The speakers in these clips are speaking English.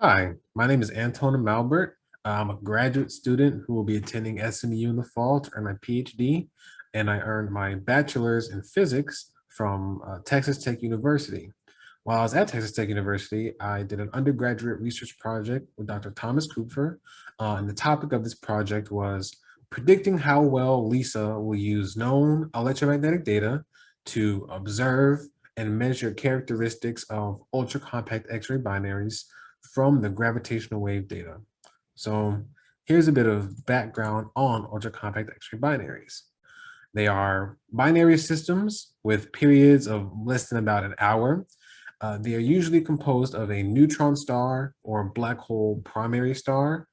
Hi, my name is Antone Amalbert. I'm a graduate student who will be attending SMU in the fall to earn my PhD, and I earned my bachelor's in physics from Texas Tech University. While I was at Texas Tech University, I did an undergraduate research project with Dr. Thomas Kupfer, and the topic of this project was predicting how well LISA will use known electromagnetic data to observe and measure characteristics of ultra compact X-ray binaries from the gravitational wave data. So here's a bit of background on ultra compact X-ray binaries. They are binary systems with periods of less than about an hour. They are usually composed of a neutron star or black hole primary star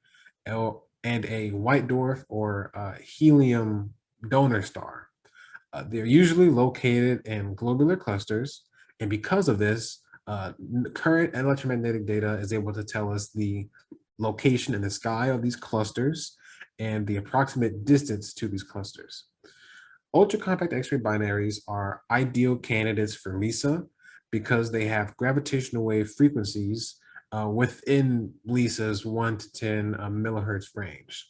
and a white dwarf or helium donor star. They're usually located in globular clusters, and because of this, current electromagnetic data is able to tell us the location in the sky of these clusters and the approximate distance to these clusters. Ultra compact X-ray binaries are ideal candidates for LISA because they have gravitational wave frequencies within LISA's 1 to 10 millihertz range.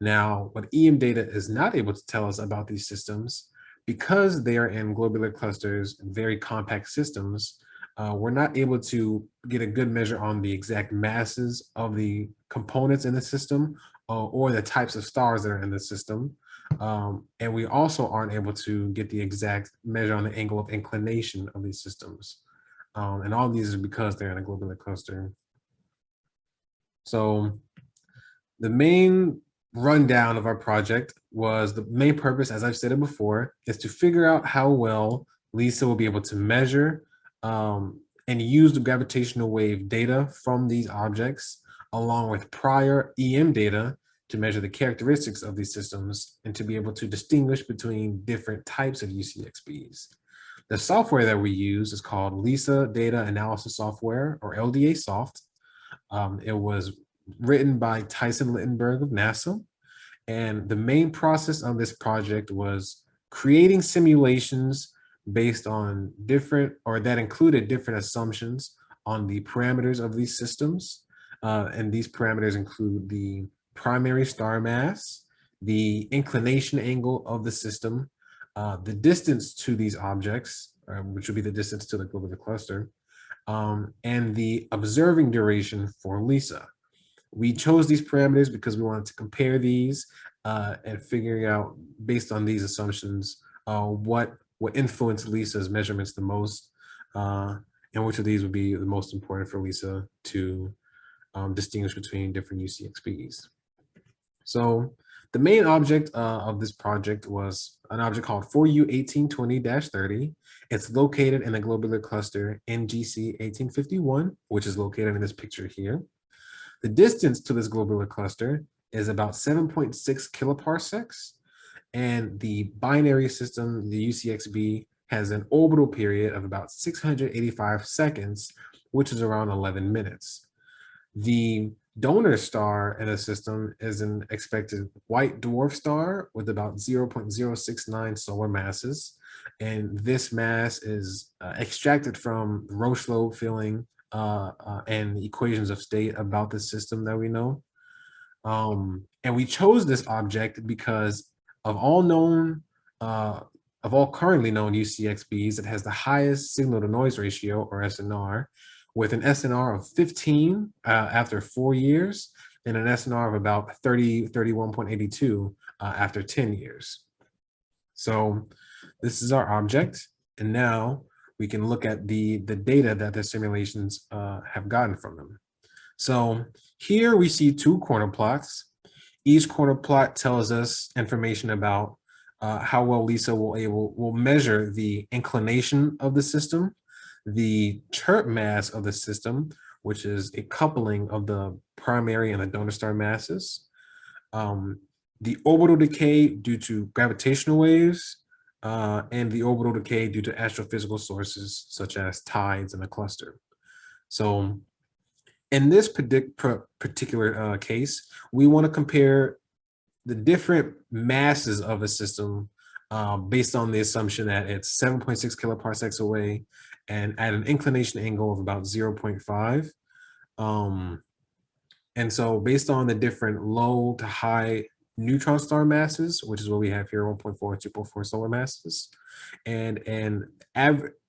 Now, what EM data is not able to tell us about these systems, because they are in globular clusters and very compact systems, we're not able to get a good measure on the exact masses of the components in the system or the types of stars that are in the system. And we also aren't able to get the exact measure on the angle of inclination of these systems. And all of these is because they're in a globular cluster. So the main rundown of our project was the main purpose, as I've stated before, is to figure out how well LISA will be able to measure and use the gravitational wave data from these objects, along with prior EM data to measure the characteristics of these systems and to be able to distinguish between different types of UCXBs. The software that we use is called LISA Data Analysis Software, or LDA Soft. It was written by Tyson Littenberg of NASA. And the main process of this project was creating simulations based on different, or that included different assumptions on the parameters of these systems. And these parameters include the primary star mass, the inclination angle of the system, the distance to these objects, which would be the distance to the globular cluster, and the observing duration for LISA. We chose these parameters because we wanted to compare these and figuring out, based on these assumptions, what influenced LISA's measurements the most, and which of these would be the most important for LISA to distinguish between different UCXBs. So the main object of this project was an object called 4U1820-30. It's located in a globular cluster NGC 1851, which is located in this picture here. The distance to this globular cluster is about 7.6 kiloparsecs, and the binary system, the UCXB, has an orbital period of about 685 seconds, which is around 11 minutes. The donor star in the system is an expected white dwarf star with about 0.069 solar masses, and this mass is extracted from Roche lobe filling and equations of state about the system that we know. And we chose this object because of all currently known UCXBs, it has the highest signal to noise ratio, or SNR, with an SNR of 15 after 4 years and an SNR of about 31.82 after 10 years. So this is our object. And now we can look at the data that the simulations have gotten from them. So here we see two corner plots. Each corner plot tells us information about how well LISA will measure the inclination of the system, the chirp mass of the system, which is a coupling of the primary and the donor star masses, the orbital decay due to gravitational waves, and the orbital decay due to astrophysical sources such as tides in a cluster. So in this particular case, we want to compare the different masses of a system based on the assumption that it's 7.6 kiloparsecs away and at an inclination angle of about 0.5. And so based on the different low to high neutron star masses, which is what we have here, 1.4 and 2.4 solar masses, and an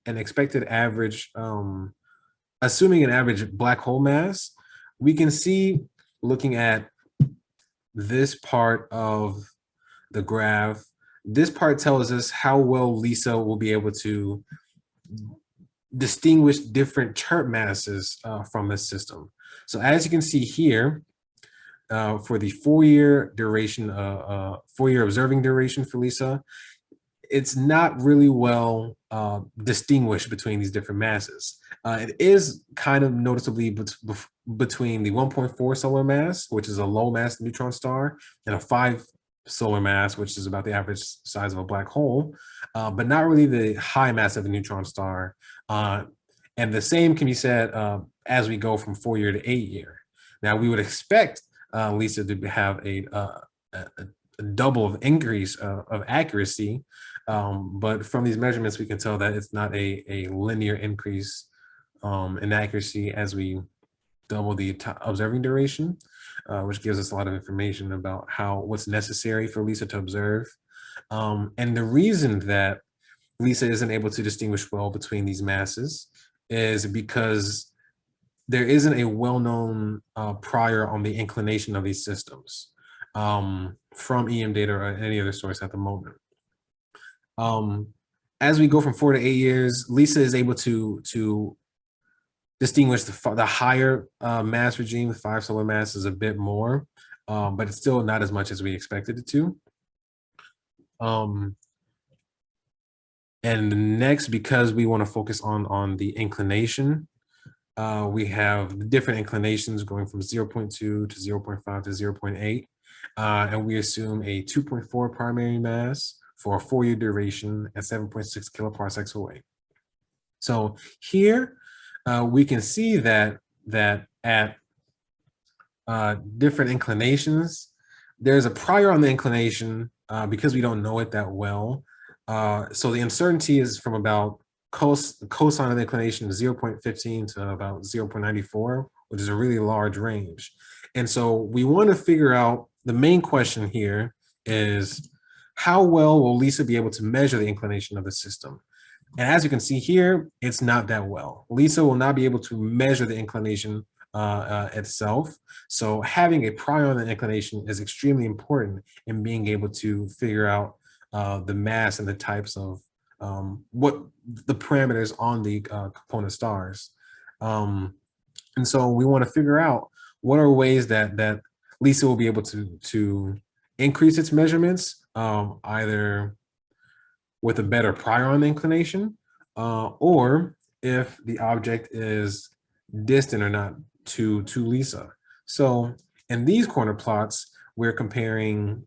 expected average, assuming an average black hole mass, we can see, looking at this part of the graph, this part tells us how well LISA will be able to distinguish different chirp masses from the system. So as you can see here, for the 4-year duration, 4-year observing duration for LISA, it's not really well distinguished between these different masses. It is kind of noticeably between the 1.4 solar mass, which is a low mass neutron star, and a 5 solar mass, which is about the average size of a black hole, but not really the high mass of a neutron star. And the same can be said as we go from 4-year to 8-year. Now, we would expect LISA to have a double of increase of accuracy, but from these measurements, we can tell that it's not a linear increase in accuracy as we double the observing duration, which gives us a lot of information about what's necessary for LISA to observe. And the reason that LISA isn't able to distinguish well between these masses is because there isn't a well-known prior on the inclination of these systems from EM data or any other source at the moment. As we go from 4 to 8 years, LISA is able to distinguish the higher mass regime, the 5 solar masses, a bit more, but it's still not as much as we expected it to. And next, because we want to focus on the inclination, we have different inclinations going from 0.2 to 0.5 to 0.8. And we assume a 2.4 primary mass for a 4-year duration at 7.6 kiloparsecs away. So here we can see that at different inclinations, there's a prior on the inclination because we don't know it that well. So the uncertainty is from about cosine of the inclination is 0.15 to about 0.94, which is a really large range. And so we want to figure out, the main question here is, how well will LISA be able to measure the inclination of the system? And as you can see here, it's not that well. LISA will not be able to measure the inclination itself. So having a prior on the inclination is extremely important in being able to figure out the mass and the types of what the parameters on the component stars. And so we want to figure out what are ways that LISA will be able to increase its measurements, either with a better prior on the inclination, or if the object is distant or not to LISA. So in these corner plots, we're comparing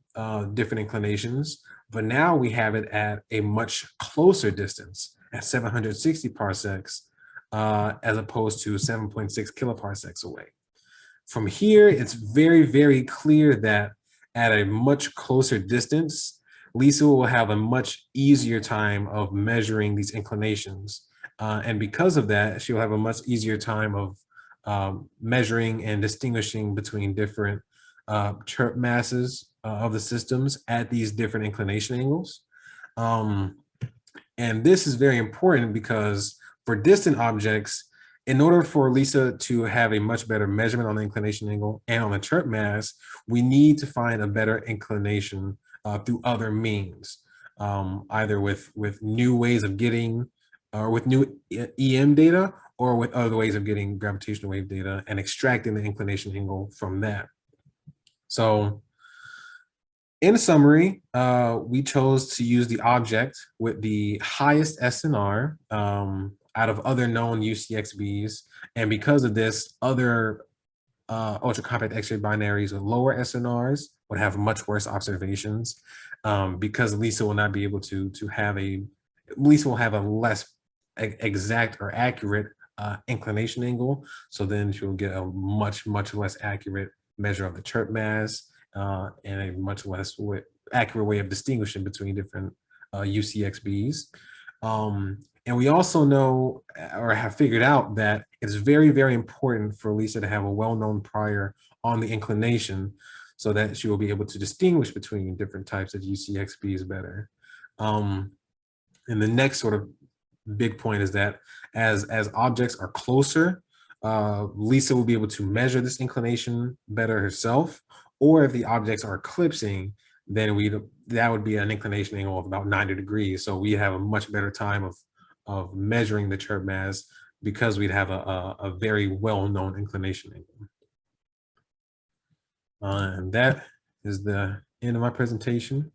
different inclinations, but now we have it at a much closer distance at 760 parsecs, as opposed to 7.6 kiloparsecs away. From here, it's very, very clear that at a much closer distance, LISA will have a much easier time of measuring these inclinations. And because of that, she'll have a much easier time of measuring and distinguishing between different chirp masses of the systems at these different inclination angles. And this is very important because for distant objects, in order for LISA to have a much better measurement on the inclination angle and on the chirp mass, we need to find a better inclination through other means, either with new ways of getting, or with new EM data, or with other ways of getting gravitational wave data and extracting the inclination angle from that. So in summary, we chose to use the object with the highest SNR out of other known UCXBs. And because of this, other Ultra Compact X-ray binaries with lower SNRs would have much worse observations, because LISA will not be able to have LISA will have a less exact or accurate inclination angle. So then she'll get a much less accurate measure of the chirp mass, and a much less accurate way of distinguishing between different UCXBs. And we also know, or have figured out, that it's very, very important for Lisa to have a well-known prior on the inclination so that she will be able to distinguish between different types of UCXBs better. And the next sort of big point is that as objects are closer, Lisa will be able to measure this inclination better herself, or if the objects are eclipsing, then that would be an inclination angle of about 90 degrees. So we have a much better time of measuring the chirp mass because we'd have a very well-known inclination angle. And that is the end of my presentation.